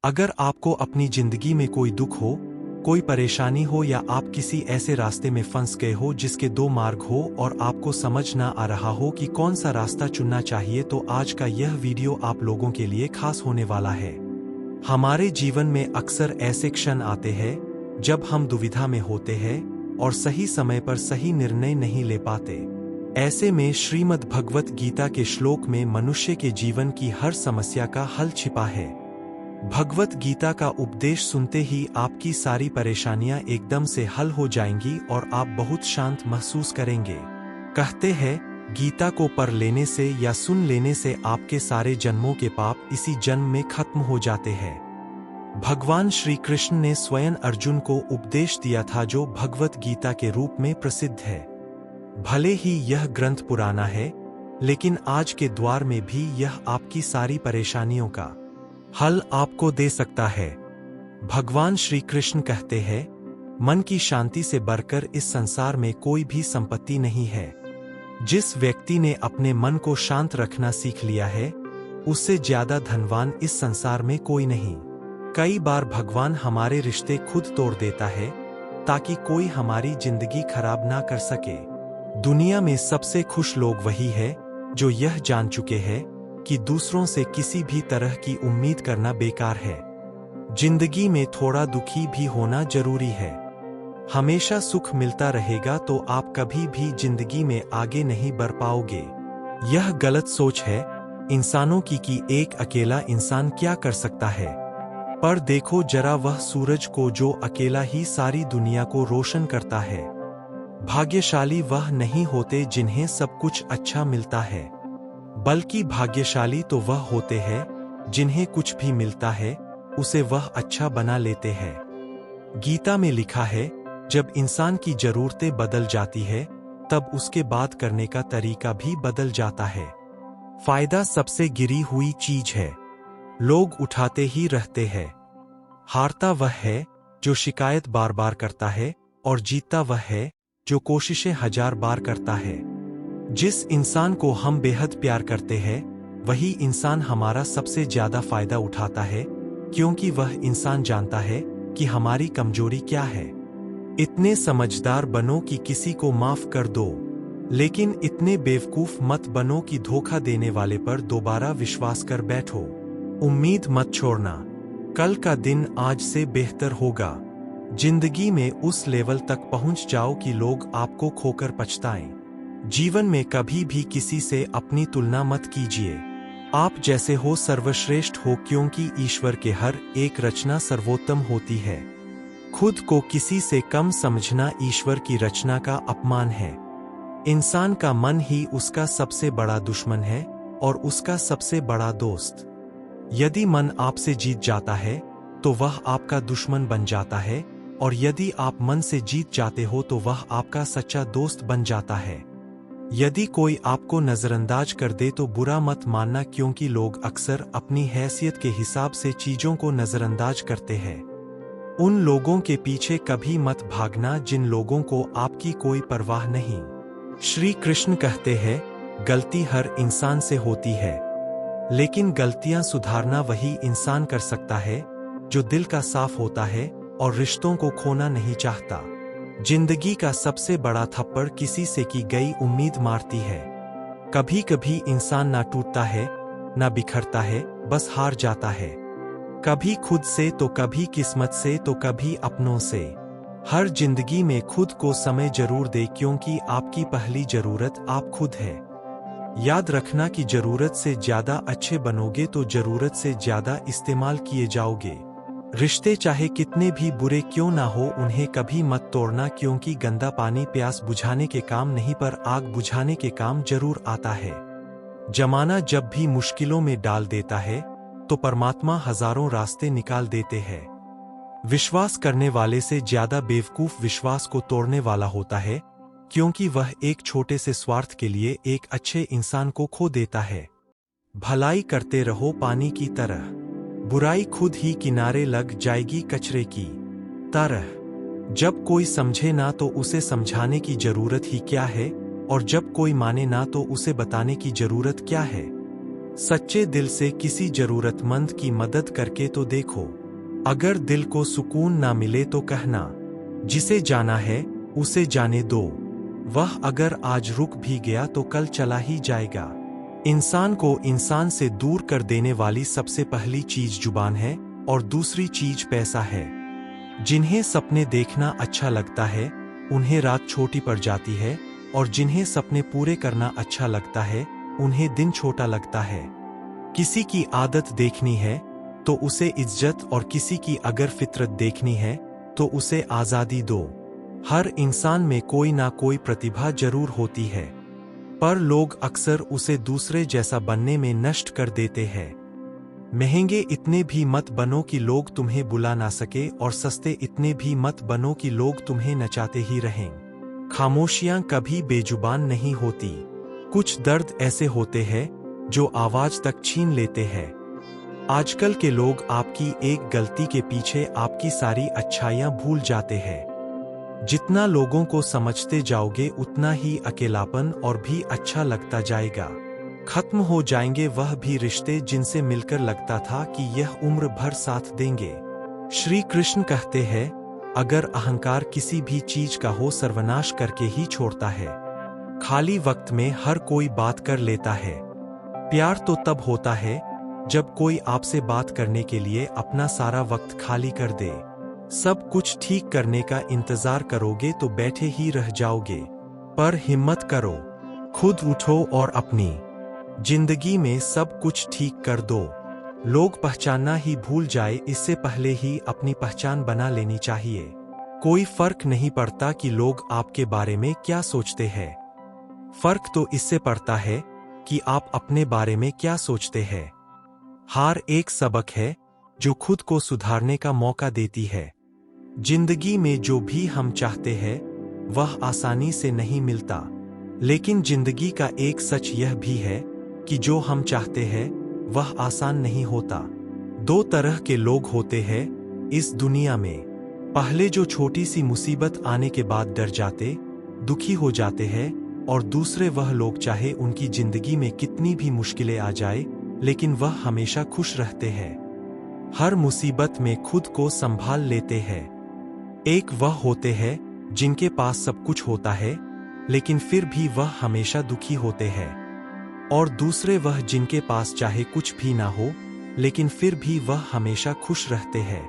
अगर आपको अपनी जिंदगी में कोई दुख हो, कोई परेशानी हो या आप किसी ऐसे रास्ते में फंस गए हो जिसके दो मार्ग हो और आपको समझ ना आ रहा हो कि कौन सा रास्ता चुनना चाहिए, तो आज का यह वीडियो आप लोगों के लिए खास होने वाला है। हमारे जीवन में अक्सर ऐसे क्षण आते हैं जब हम दुविधा में होते हैं और सही समय पर सही निर्णय नहीं ले पाते। ऐसे में श्रीमद् भगवत गीता के श्लोक में मनुष्य के जीवन की हर समस्या का हल छिपा है। भगवत गीता का उपदेश सुनते ही आपकी सारी परेशानियां एकदम से हल हो जाएंगी और आप बहुत शांत महसूस करेंगे। कहते हैं, गीता को पढ़ लेने से या सुन लेने से आपके सारे जन्मों के पाप इसी जन्म में खत्म हो जाते हैं। भगवान श्री कृष्ण ने स्वयं अर्जुन को उपदेश दिया था, जो भगवत गीता के रूप में प्रसिद्ध है। भले ही यह ग्रंथ पुराना है, लेकिन आज के द्वार में भी यह आपकी सारी परेशानियों का हल आपको दे सकता है। भगवान श्री कृष्ण कहते हैं, मन की शांति से बढ़कर इस संसार में कोई भी संपत्ति नहीं है। जिस व्यक्ति ने अपने मन को शांत रखना सीख लिया है, उससे ज्यादा धनवान इस संसार में कोई नहीं। कई बार भगवान हमारे रिश्ते खुद तोड़ देता है ताकि कोई हमारी जिंदगी खराब ना कर सके। दुनिया में सबसे खुश लोग वही है जो यह जान चुके हैं कि दूसरों से किसी भी तरह की उम्मीद करना बेकार है। जिंदगी में थोड़ा दुखी भी होना जरूरी है। हमेशा सुख मिलता रहेगा तो आप कभी भी जिंदगी में आगे नहीं बढ़ पाओगे। यह गलत सोच है इंसानों की कि एक अकेला इंसान क्या कर सकता है। पर देखो जरा वह सूरज को जो अकेला ही सारी दुनिया को रोशन करता है। भाग्यशाली वह नहीं होते जिन्हें सब कुछ अच्छा मिलता है, बल्कि भाग्यशाली तो वह होते हैं जिन्हें कुछ भी मिलता है उसे वह अच्छा बना लेते हैं। गीता में लिखा है, जब इंसान की जरूरतें बदल जाती है तब उसके बात करने का तरीका भी बदल जाता है। फायदा सबसे गिरी हुई चीज है, लोग उठाते ही रहते हैं। हारता वह है जो शिकायत बार बार करता है और जीतता वह है जो कोशिशें 1000 बार करता है। जिस इंसान को हम बेहद प्यार करते हैं वही इंसान हमारा सबसे ज्यादा फायदा उठाता है, क्योंकि वह इंसान जानता है कि हमारी कमजोरी क्या है। इतने समझदार बनो कि किसी को माफ कर दो, लेकिन इतने बेवकूफ मत बनो कि धोखा देने वाले पर दोबारा विश्वास कर बैठो। उम्मीद मत छोड़ना, कल का दिन आज से बेहतर होगा। जिंदगी में उस लेवल तक पहुंच जाओ कि लोग आपको खोकर पछताएं। जीवन में कभी भी किसी से अपनी तुलना मत कीजिए। आप जैसे हो सर्वश्रेष्ठ हो, क्योंकि ईश्वर के हर एक रचना सर्वोत्तम होती है। खुद को किसी से कम समझना ईश्वर की रचना का अपमान है। इंसान का मन ही उसका सबसे बड़ा दुश्मन है और उसका सबसे बड़ा दोस्त। यदि मन आपसे जीत जाता है तो वह आपका दुश्मन बन जाता है, और यदि आप मन से जीत जाते हो तो वह आपका सच्चा दोस्त बन जाता है। यदि कोई आपको नजरअंदाज कर दे तो बुरा मत मानना, क्योंकि लोग अक्सर अपनी हैसियत के हिसाब से चीजों को नजरअंदाज करते हैं। उन लोगों के पीछे कभी मत भागना जिन लोगों को आपकी कोई परवाह नहीं। श्री कृष्ण कहते हैं, गलती हर इंसान से होती है, लेकिन गलतियां सुधारना वही इंसान कर सकता है जो दिल का साफ होता है और रिश्तों को खोना नहीं चाहता। जिंदगी का सबसे बड़ा थप्पड़ किसी से की गई उम्मीद मारती है। कभी कभी इंसान ना टूटता है ना बिखरता है, बस हार जाता है। कभी खुद से तो कभी किस्मत से तो कभी अपनों से। हर जिंदगी में खुद को समय जरूर दे, क्योंकि आपकी पहली जरूरत आप खुद है। याद रखना कि जरूरत से ज्यादा अच्छे बनोगे तो जरूरत से ज्यादा इस्तेमाल किए जाओगे। रिश्ते चाहे कितने भी बुरे क्यों ना हो, उन्हें कभी मत तोड़ना, क्योंकि गंदा पानी प्यास बुझाने के काम नहीं पर आग बुझाने के काम जरूर आता है। जमाना जब भी मुश्किलों में डाल देता है तो परमात्मा हजारों रास्ते निकाल देते हैं। विश्वास करने वाले से ज्यादा बेवकूफ विश्वास को तोड़ने वाला होता है, क्योंकि वह एक छोटे से स्वार्थ के लिए एक अच्छे इंसान को खो देता है। भलाई करते रहो पानी की तरह, बुराई खुद ही किनारे लग जाएगी कचरे की तरह। जब कोई समझे ना तो उसे समझाने की जरूरत ही क्या है, और जब कोई माने ना तो उसे बताने की जरूरत क्या है। सच्चे दिल से किसी जरूरतमंद की मदद करके तो देखो। अगर दिल को सुकून ना मिले तो कहना, जिसे जाना है उसे जाने दो। वह अगर आज रुक भी गया तो कल चला ही जाएगा। इंसान को इंसान से दूर कर देने वाली सबसे पहली चीज जुबान है और दूसरी चीज पैसा है। जिन्हें सपने देखना अच्छा लगता है उन्हें रात छोटी पड़ जाती है, और जिन्हें सपने पूरे करना अच्छा लगता है उन्हें दिन छोटा लगता है। किसी की आदत देखनी है तो उसे इज्जत, और किसी की अगर फितरत देखनी है तो उसे आज़ादी दो। हर इंसान में कोई ना कोई प्रतिभा जरूर होती है, पर लोग अक्सर उसे दूसरे जैसा बनने में नष्ट कर देते हैं। महंगे इतने भी मत बनो कि लोग तुम्हें बुला ना सके, और सस्ते इतने भी मत बनो कि लोग तुम्हें नचाते ही रहें। खामोशियां कभी बेजुबान नहीं होती। कुछ दर्द ऐसे होते हैं जो आवाज तक छीन लेते हैं। आजकल के लोग आपकी एक गलती के पीछे आपकी सारी अच्छाइयां भूल जाते हैं। जितना लोगों को समझते जाओगे उतना ही अकेलापन और भी अच्छा लगता जाएगा। खत्म हो जाएंगे वह भी रिश्ते जिनसे मिलकर लगता था कि यह उम्र भर साथ देंगे। श्री कृष्ण कहते हैं, अगर अहंकार किसी भी चीज का हो सर्वनाश करके ही छोड़ता है। खाली वक्त में हर कोई बात कर लेता है। प्यार तो तब होता है जब कोई आपसे बात करने के लिए अपना सारा वक्त खाली कर दे। सब कुछ ठीक करने का इंतजार करोगे तो बैठे ही रह जाओगे। पर हिम्मत करो, खुद उठो और अपनी जिंदगी में सब कुछ ठीक कर दो। लोग पहचानना ही भूल जाए इससे पहले ही अपनी पहचान बना लेनी चाहिए। कोई फर्क नहीं पड़ता कि लोग आपके बारे में क्या सोचते हैं। फर्क तो इससे पड़ता है कि आप अपने बारे में क्या सोचते हैं। हार एक सबक है जो खुद को सुधारने का मौका देती है। जिंदगी में जो भी हम चाहते हैं वह आसानी से नहीं मिलता, लेकिन जिंदगी का एक सच यह भी है कि जो हम चाहते हैं वह आसान नहीं होता। दो तरह के लोग होते हैं इस दुनिया में। पहले जो छोटी सी मुसीबत आने के बाद डर जाते, दुखी हो जाते हैं, और दूसरे वह लोग चाहे उनकी जिंदगी में कितनी भी मुश्किलें आ जाए लेकिन वह हमेशा खुश रहते हैं। हर मुसीबत में खुद को संभाल लेते हैं। एक वह होते हैं जिनके पास सब कुछ होता है लेकिन फिर भी वह हमेशा दुखी होते हैं, और दूसरे वह जिनके पास चाहे कुछ भी ना हो लेकिन फिर भी वह हमेशा खुश रहते हैं।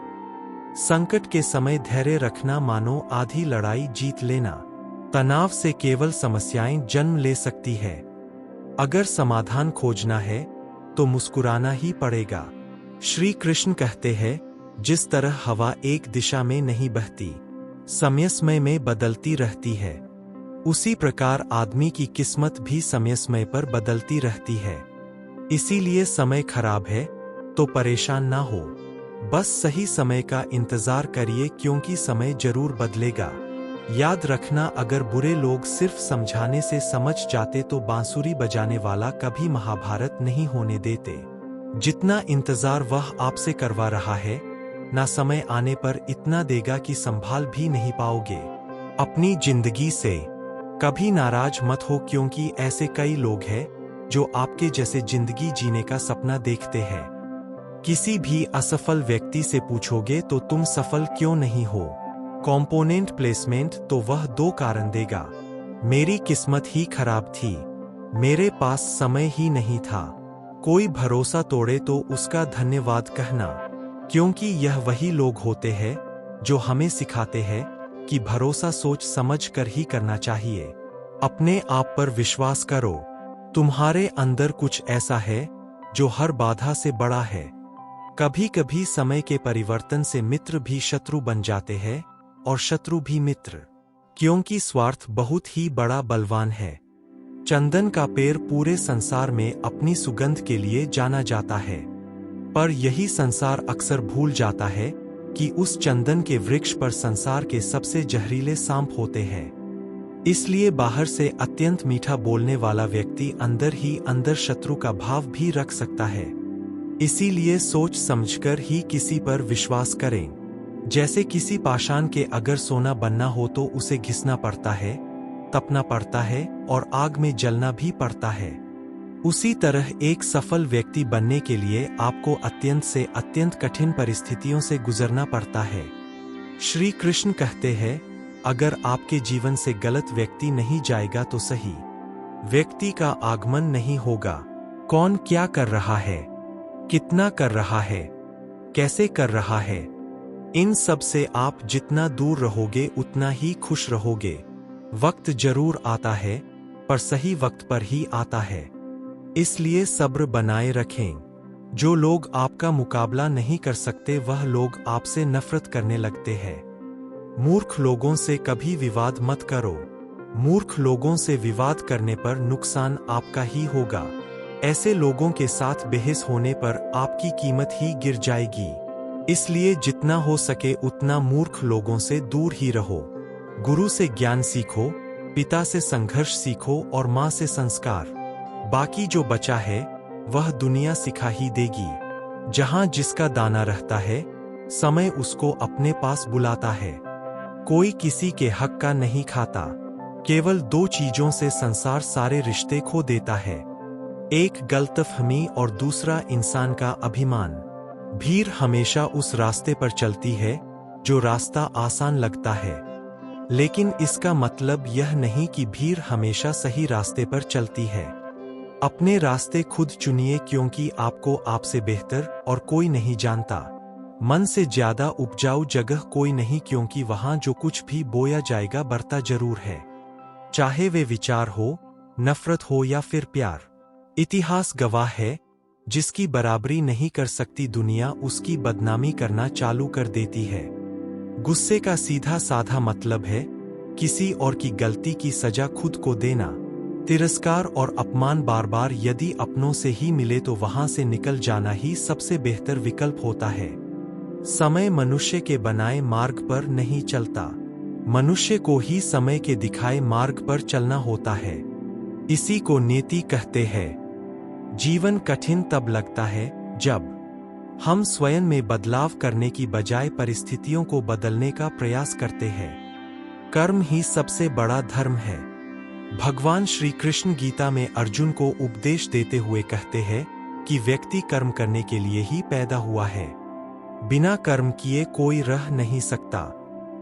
संकट के समय धैर्य रखना मानो आधी लड़ाई जीत लेना। तनाव से केवल समस्याएं जन्म ले सकती है। अगर समाधान खोजना है तो मुस्कुराना ही पड़ेगा। श्री कृष्ण कहते हैं, जिस तरह हवा एक दिशा में नहीं बहती, समय समय में बदलती रहती है, उसी प्रकार आदमी की किस्मत भी समय समय पर बदलती रहती है। इसीलिए समय खराब है तो परेशान ना हो, बस सही समय का इंतजार करिए क्योंकि समय जरूर बदलेगा। याद रखना, अगर बुरे लोग सिर्फ समझाने से समझ जाते तो बांसुरी बजाने वाला कभी महाभारत नहीं होने देते। जितना इंतजार वह आपसे करवा रहा है, ना समय आने पर इतना देगा कि संभाल भी नहीं पाओगे। अपनी जिंदगी से कभी नाराज मत हो क्योंकि ऐसे कई लोग हैं जो आपके जैसे जिंदगी जीने का सपना देखते हैं। किसी भी असफल व्यक्ति से पूछोगे तो तुम सफल क्यों नहीं हो, कंपोनेंट प्लेसमेंट, तो वह दो कारण देगा। मेरी किस्मत ही खराब थी, मेरे पास समय ही नहीं था। कोई भरोसा तोड़े तो उसका धन्यवाद कहना, क्योंकि यह वही लोग होते हैं जो हमें सिखाते हैं कि भरोसा सोच समझ कर ही करना चाहिए। अपने आप पर विश्वास करो, तुम्हारे अंदर कुछ ऐसा है जो हर बाधा से बड़ा है। कभी कभी समय के परिवर्तन से मित्र भी शत्रु बन जाते हैं और शत्रु भी मित्र, क्योंकि स्वार्थ बहुत ही बड़ा बलवान है। चंदन का पेड़ पूरे संसार में अपनी सुगंध के लिए जाना जाता है, पर यही संसार अक्सर भूल जाता है कि उस चंदन के वृक्ष पर संसार के सबसे जहरीले सांप होते हैं। इसलिए बाहर से अत्यंत मीठा बोलने वाला व्यक्ति अंदर ही अंदर शत्रु का भाव भी रख सकता है। इसीलिए सोच समझकर ही किसी पर विश्वास करें। जैसे किसी पाषाण के अगर सोना बनना हो तो उसे घिसना पड़ता है, तपना पड़ता है और आग में जलना भी पड़ता है। उसी तरह एक सफल व्यक्ति बनने के लिए आपको अत्यंत से अत्यंत कठिन परिस्थितियों से गुजरना पड़ता है। श्री कृष्ण कहते हैं, अगर आपके जीवन से गलत व्यक्ति नहीं जाएगा तो सही व्यक्ति का आगमन नहीं होगा। कौन क्या कर रहा है, कितना कर रहा है, कैसे कर रहा है, इन सब से आप जितना दूर रहोगे उतना ही खुश रहोगे। वक्त जरूर आता है, पर सही वक्त पर ही आता है, इसलिए सब्र बनाए रखें। जो लोग आपका मुकाबला नहीं कर सकते वह लोग आपसे नफरत करने लगते हैं। मूर्ख लोगों से कभी विवाद मत करो। मूर्ख लोगों से विवाद करने पर नुकसान आपका ही होगा। ऐसे लोगों के साथ बहस होने पर आपकी कीमत ही गिर जाएगी। इसलिए जितना हो सके उतना मूर्ख लोगों से दूर ही रहो। गुरु से ज्ञान सीखो, पिता से संघर्ष सीखो और माँ से संस्कार। बाकी जो बचा है वह दुनिया सिखा ही देगी। जहां जिसका दाना रहता है, समय उसको अपने पास बुलाता है। कोई किसी के हक का नहीं खाता। केवल दो चीजों से संसार सारे रिश्ते खो देता है, एक गलतफहमी और दूसरा इंसान का अभिमान। भीड़ हमेशा उस रास्ते पर चलती है जो रास्ता आसान लगता है, लेकिन इसका मतलब यह नहीं कि भीड़ हमेशा सही रास्ते पर चलती है। अपने रास्ते खुद चुनिए, क्योंकि आपको आपसे बेहतर और कोई नहीं जानता। मन से ज्यादा उपजाऊ जगह कोई नहीं, क्योंकि वहां जो कुछ भी बोया जाएगा बढ़ता जरूर है, चाहे वे विचार हो, नफरत हो या फिर प्यार। इतिहास गवाह है, जिसकी बराबरी नहीं कर सकती दुनिया उसकी बदनामी करना चालू कर देती है। गुस्से का सीधा साधा मतलब है किसी और की गलती की सजा खुद को देना। तिरस्कार और अपमान बार बार यदि अपनों से ही मिले तो वहां से निकल जाना ही सबसे बेहतर विकल्प होता है। समय मनुष्य के बनाए मार्ग पर नहीं चलता, मनुष्य को ही समय के दिखाए मार्ग पर चलना होता है। इसी को नीति कहते हैं। जीवन कठिन तब लगता है जब हम स्वयं में बदलाव करने की बजाय परिस्थितियों को बदलने का प्रयास करते हैं। कर्म ही सबसे बड़ा धर्म है। भगवान श्री कृष्ण गीता में अर्जुन को उपदेश देते हुए कहते हैं कि व्यक्ति कर्म करने के लिए ही पैदा हुआ है। बिना कर्म किए कोई रह नहीं सकता।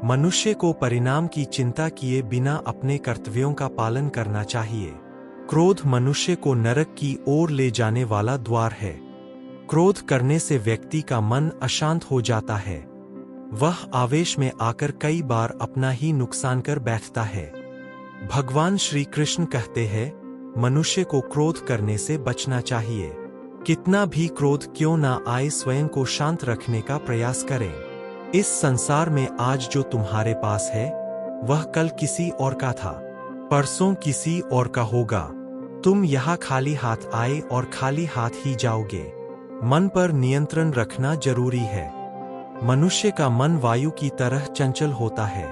मनुष्य को परिणाम की चिंता किए बिना अपने कर्तव्यों का पालन करना चाहिए। क्रोध मनुष्य को नरक की ओर ले जाने वाला द्वार है। क्रोध करने से व्यक्ति का मन अशांत हो जाता है। वह आवेश में आकर कई बार अपना ही नुकसान कर बैठता है। भगवान श्री कृष्ण कहते हैं, मनुष्य को क्रोध करने से बचना चाहिए। कितना भी क्रोध क्यों ना आए, स्वयं को शांत रखने का प्रयास करें। इस संसार में आज जो तुम्हारे पास है वह कल किसी और का था, परसों किसी और का होगा। तुम यहाँ खाली हाथ आए और खाली हाथ ही जाओगे। मन पर नियंत्रण रखना जरूरी है। मनुष्य का मन वायु की तरह चंचल होता है।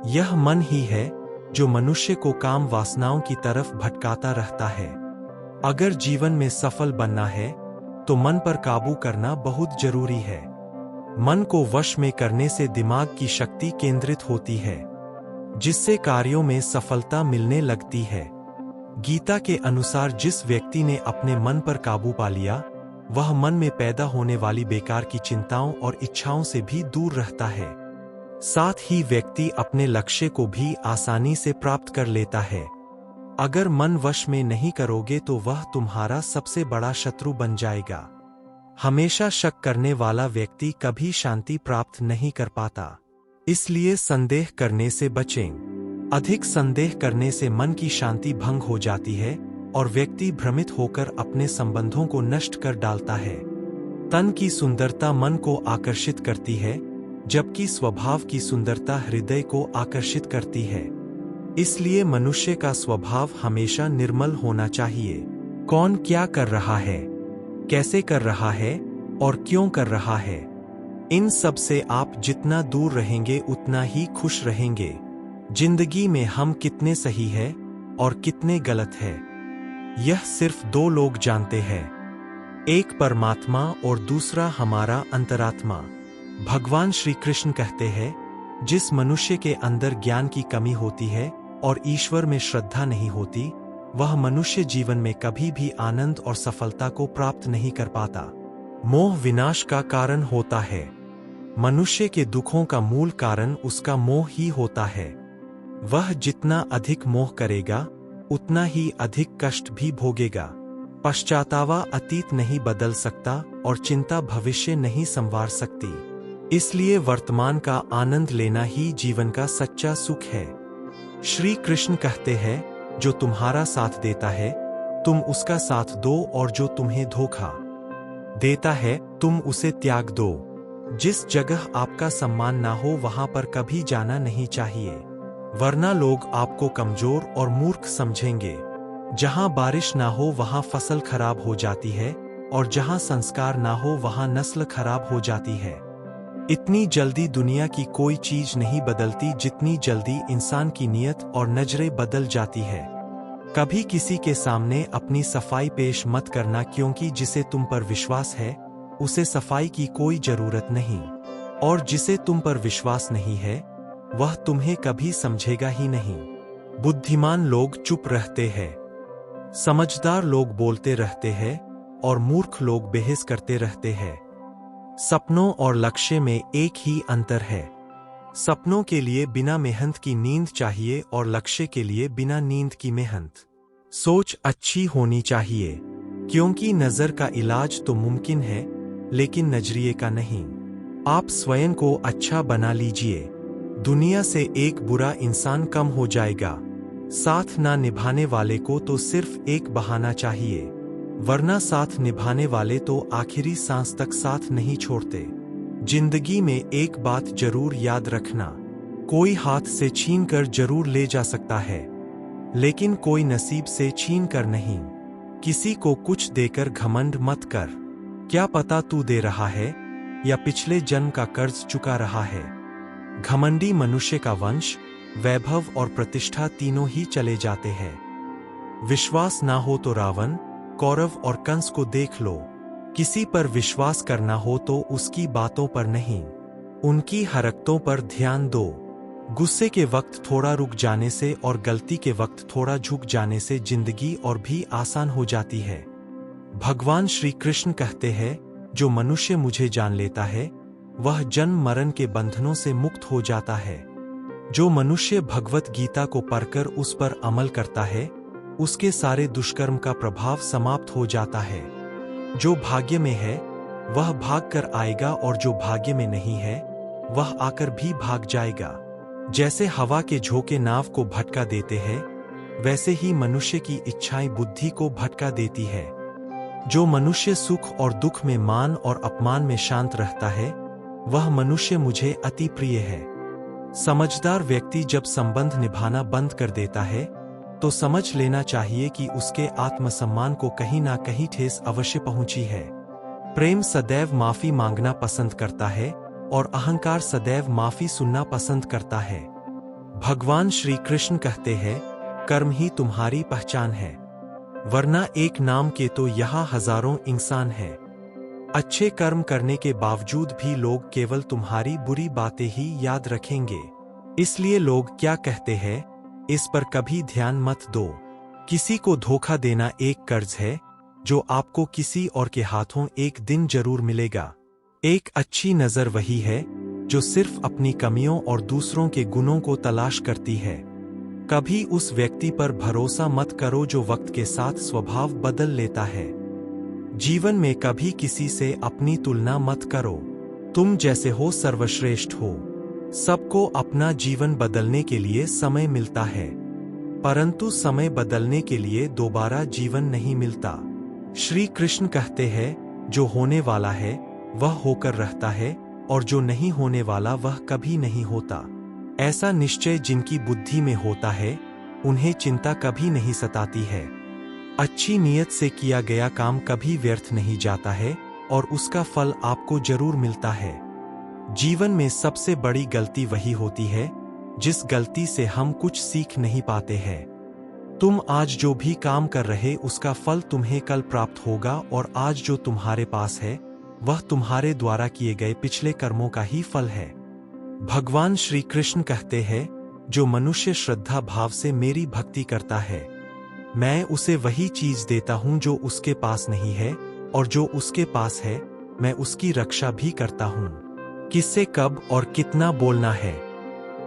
यह मन ही है जो मनुष्य को काम वासनाओं की तरफ भटकाता रहता है। अगर जीवन में सफल बनना है तो मन पर काबू करना बहुत जरूरी है। मन को वश में करने से दिमाग की शक्ति केंद्रित होती है, जिससे कार्यों में सफलता मिलने लगती है। गीता के अनुसार जिस व्यक्ति ने अपने मन पर काबू पा लिया, वह मन में पैदा होने वाली बेकार की चिंताओं और इच्छाओं से भी दूर रहता है। साथ ही व्यक्ति अपने लक्ष्य को भी आसानी से प्राप्त कर लेता है। अगर मन वश में नहीं करोगे तो वह तुम्हारा सबसे बड़ा शत्रु बन जाएगा। हमेशा शक करने वाला व्यक्ति कभी शांति प्राप्त नहीं कर पाता। इसलिए संदेह करने से बचें। अधिक संदेह करने से मन की शांति भंग हो जाती है और व्यक्ति भ्रमित होकर अपने संबंधों को नष्ट कर डालता है। तन की सुंदरता मन को आकर्षित करती है, जबकि स्वभाव की सुंदरता हृदय को आकर्षित करती है। इसलिए मनुष्य का स्वभाव हमेशा निर्मल होना चाहिए। कौन क्या कर रहा है, कैसे कर रहा है और क्यों कर रहा है, इन सब से आप जितना दूर रहेंगे उतना ही खुश रहेंगे। जिंदगी में हम कितने सही है और कितने गलत है, यह सिर्फ दो लोग जानते हैं, एक परमात्मा और दूसरा हमारा अंतरात्मा। भगवान श्री कृष्ण कहते हैं, जिस मनुष्य के अंदर ज्ञान की कमी होती है और ईश्वर में श्रद्धा नहीं होती, वह मनुष्य जीवन में कभी भी आनंद और सफलता को प्राप्त नहीं कर पाता। मोह विनाश का कारण होता है। मनुष्य के दुखों का मूल कारण उसका मोह ही होता है। वह जितना अधिक मोह करेगा उतना ही अधिक कष्ट भी भोगेगा। पश्चातावा अतीत नहीं बदल सकता और चिंता भविष्य नहीं संवार सकती। इसलिए वर्तमान का आनंद लेना ही जीवन का सच्चा सुख है। श्री कृष्ण कहते हैं, जो तुम्हारा साथ देता है तुम उसका साथ दो, और जो तुम्हें धोखा देता है तुम उसे त्याग दो। जिस जगह आपका सम्मान ना हो वहां पर कभी जाना नहीं चाहिए, वरना लोग आपको कमजोर और मूर्ख समझेंगे। जहां बारिश ना हो वहां फसल खराब हो जाती है, और जहां संस्कार ना हो वहां नस्ल खराब हो जाती है। इतनी जल्दी दुनिया की कोई चीज नहीं बदलती जितनी जल्दी इंसान की नीयत और नजरें बदल जाती है। कभी किसी के सामने अपनी सफाई पेश मत करना, क्योंकि जिसे तुम पर विश्वास है उसे सफाई की कोई जरूरत नहीं, और जिसे तुम पर विश्वास नहीं है वह तुम्हें कभी समझेगा ही नहीं। बुद्धिमान लोग चुप रहते हैं, समझदार लोग बोलते रहते हैं, और मूर्ख लोग बहस करते रहते हैं। सपनों और लक्ष्य में एक ही अंतर है। सपनों के लिए बिना मेहनत की नींद चाहिए और लक्ष्य के लिए बिना नींद की मेहनत। सोच अच्छी होनी चाहिए, क्योंकि नजर का इलाज तो मुमकिन है लेकिन नजरिए का नहीं। आप स्वयं को अच्छा बना लीजिए, दुनिया से एक बुरा इंसान कम हो जाएगा। साथ ना निभाने वाले को तो सिर्फ एक बहाना चाहिए, वरना साथ निभाने वाले तो आखिरी सांस तक साथ नहीं छोड़ते। जिंदगी में एक बात जरूर याद रखना, कोई हाथ से छीन कर जरूर ले जा सकता है, लेकिन कोई नसीब से छीन कर नहीं। किसी को कुछ देकर घमंड मत कर, क्या पता तू दे रहा है या पिछले जन्म का कर्ज चुका रहा है। घमंडी मनुष्य का वंश, वैभव और प्रतिष्ठा तीनों ही चले जाते हैं। विश्वास ना हो तो रावण, कौरव और कंस को देख लो। किसी पर विश्वास करना हो तो उसकी बातों पर नहीं, उनकी हरकतों पर ध्यान दो। गुस्से के वक्त थोड़ा रुक जाने से और गलती के वक्त थोड़ा झुक जाने से जिंदगी और भी आसान हो जाती है। भगवान श्री कृष्ण कहते हैं, जो मनुष्य मुझे जान लेता है वह जन्म मरण के बंधनों से मुक्त हो जाता है। जो मनुष्य भगवत गीता को पढ़कर उस पर अमल करता है उसके सारे दुष्कर्म का प्रभाव समाप्त हो जाता है। जो भाग्य में है वह भाग कर आएगा, और जो भाग्य में नहीं है वह आकर भी भाग जाएगा। जैसे हवा के झोंके नाव को भटका देते हैं, वैसे ही मनुष्य की इच्छाएं बुद्धि को भटका देती है। जो मनुष्य सुख और दुख में, मान और अपमान में शांत रहता है वह मनुष्य मुझे अति प्रिय है। समझदार व्यक्ति जब संबंध निभाना बंद कर देता है तो समझ लेना चाहिए कि उसके आत्मसम्मान को कहीं ना कहीं ठेस अवश्य पहुंची है। प्रेम सदैव माफी मांगना पसंद करता है और अहंकार सदैव माफी सुनना पसंद करता है। भगवान श्री कृष्ण कहते हैं, कर्म ही तुम्हारी पहचान है, वरना एक नाम के तो यहाँ हजारों इंसान हैं। अच्छे कर्म करने के बावजूद भी लोग केवल तुम्हारी बुरी बातें ही याद रखेंगे। इसलिए लोग क्या कहते हैं इस पर कभी ध्यान मत दो। किसी को धोखा देना एक कर्ज है जो आपको किसी और के हाथों एक दिन जरूर मिलेगा। एक अच्छी नजर वही है जो सिर्फ अपनी कमियों और दूसरों के गुणों को तलाश करती है। कभी उस व्यक्ति पर भरोसा मत करो जो वक्त के साथ स्वभाव बदल लेता है। जीवन में कभी किसी से अपनी तुलना मत करो। तुम जैसे हो सर्वश्रेष्ठ हो। सबको अपना जीवन बदलने के लिए समय मिलता है, परंतु समय बदलने के लिए दोबारा जीवन नहीं मिलता। श्री कृष्ण कहते हैं, जो होने वाला है वह होकर रहता है, और जो नहीं होने वाला वह कभी नहीं होता। ऐसा निश्चय जिनकी बुद्धि में होता है उन्हें चिंता कभी नहीं सताती है। अच्छी नीयत से किया गया काम कभी व्यर्थ नहीं जाता है और उसका फल आपको जरूर मिलता है। जीवन में सबसे बड़ी गलती वही होती है जिस गलती से हम कुछ सीख नहीं पाते हैं। तुम आज जो भी काम कर रहे उसका फल तुम्हें कल प्राप्त होगा, और आज जो तुम्हारे पास है वह तुम्हारे द्वारा किए गए पिछले कर्मों का ही फल है। भगवान श्री कृष्ण कहते हैं, जो मनुष्य श्रद्धा भाव से मेरी भक्ति करता है मैं उसे वही चीज देता हूं जो उसके पास नहीं है, और जो उसके पास है मैं उसकी रक्षा भी करता हूं। किससे कब और कितना बोलना है।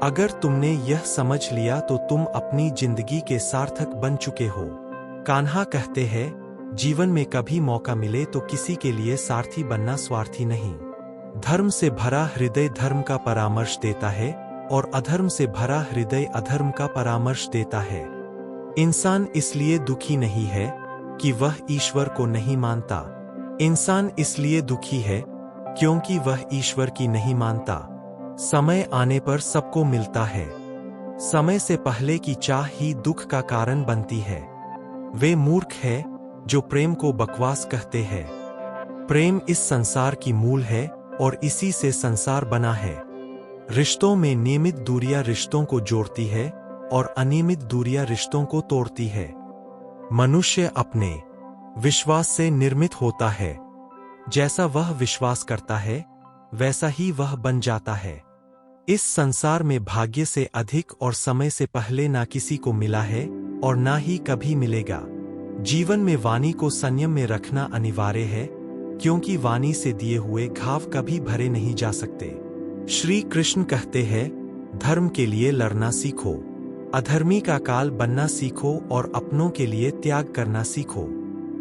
अगर तुमने यह समझ लिया तो तुम अपनी जिंदगी के सार्थक बन चुके हो। कान्हा कहते हैं, जीवन में कभी मौका मिले तो किसी के लिए सारथी बनना स्वार्थी नहीं। धर्म से भरा हृदय धर्म का परामर्श देता है, और अधर्म से भरा हृदय अधर्म का परामर्श देता है। इंसान इसलिए दुखी नहीं है कि वह ईश्वर को नहीं मानता। इंसान इसलिए दुखी है क्योंकि वह ईश्वर की नहीं मानता। समय आने पर सबको मिलता है। समय से पहले की चाह ही दुख का कारण बनती है। वे मूर्ख है जो प्रेम को बकवास कहते हैं। प्रेम इस संसार की मूल है और इसी से संसार बना है। रिश्तों में नियमित दूरियां रिश्तों को जोड़ती है और अनियमित दूरियां रिश्तों को तोड़ती है। मनुष्य अपने विश्वास से निर्मित होता है। जैसा वह विश्वास करता है वैसा ही वह बन जाता है। इस संसार में भाग्य से अधिक और समय से पहले ना किसी को मिला है और ना ही कभी मिलेगा। जीवन में वाणी को संयम में रखना अनिवार्य है, क्योंकि वाणी से दिए हुए घाव कभी भरे नहीं जा सकते। श्री कृष्ण कहते हैं, धर्म के लिए लड़ना सीखो, अधर्मी का काल बनना सीखो और अपनों के लिए त्याग करना सीखो।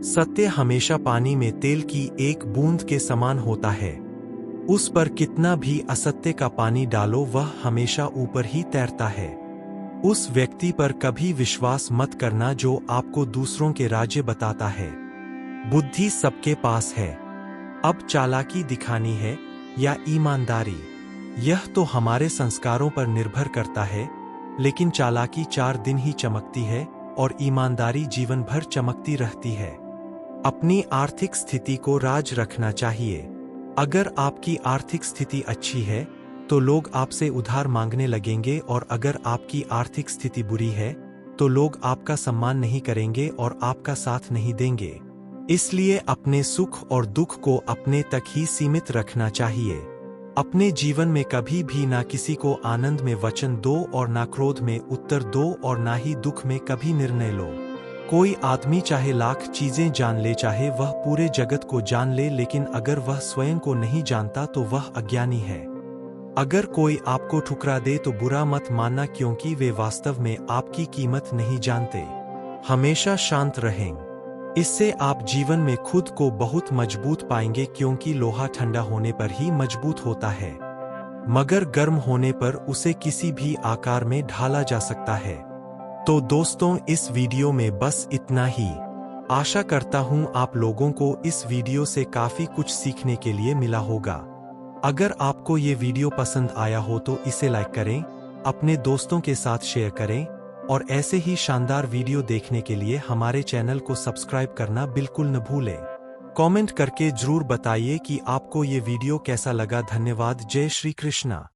सत्य हमेशा पानी में तेल की एक बूंद के समान होता है। उस पर कितना भी असत्य का पानी डालो वह हमेशा ऊपर ही तैरता है। उस व्यक्ति पर कभी विश्वास मत करना जो आपको दूसरों के राज्य बताता है। बुद्धि सबके पास है, अब चालाकी दिखानी है या ईमानदारी, यह तो हमारे संस्कारों पर निर्भर करता है। लेकिन चालाकी 4 दिन ही चमकती है और ईमानदारी जीवन भर चमकती रहती है। अपनी आर्थिक स्थिति को राज रखना चाहिए। अगर आपकी आर्थिक स्थिति अच्छी है तो लोग आपसे उधार मांगने लगेंगे, और अगर आपकी आर्थिक स्थिति बुरी है तो लोग आपका सम्मान नहीं करेंगे और आपका साथ नहीं देंगे। इसलिए अपने सुख और दुख को अपने तक ही सीमित रखना चाहिए। अपने जीवन में कभी भी ना किसी को आनंद में वचन दो और ना क्रोध में उत्तर दो और ना ही दुख में कभी निर्णय लो। कोई आदमी चाहे लाख चीजें जान ले, चाहे वह पूरे जगत को जान ले, लेकिन अगर वह स्वयं को नहीं जानता तो वह अज्ञानी है। अगर कोई आपको ठुकरा दे तो बुरा मत मानना, क्योंकि वे वास्तव में आपकी कीमत नहीं जानते। हमेशा शांत रहें, इससे आप जीवन में खुद को बहुत मजबूत पाएंगे, क्योंकि लोहा ठंडा होने पर ही मजबूत होता है, मगर गर्म होने पर उसे किसी भी आकार में ढाला जा सकता है। तो दोस्तों, इस वीडियो में बस इतना ही। आशा करता हूं आप लोगों को इस वीडियो से काफी कुछ सीखने के लिए मिला होगा। अगर आपको ये वीडियो पसंद आया हो तो इसे लाइक करें, अपने दोस्तों के साथ शेयर करें, और ऐसे ही शानदार वीडियो देखने के लिए हमारे चैनल को सब्सक्राइब करना बिल्कुल न भूलें। कमेंट करके जरूर बताइए कि आपको ये वीडियो कैसा लगा। धन्यवाद। जय श्री कृष्णा।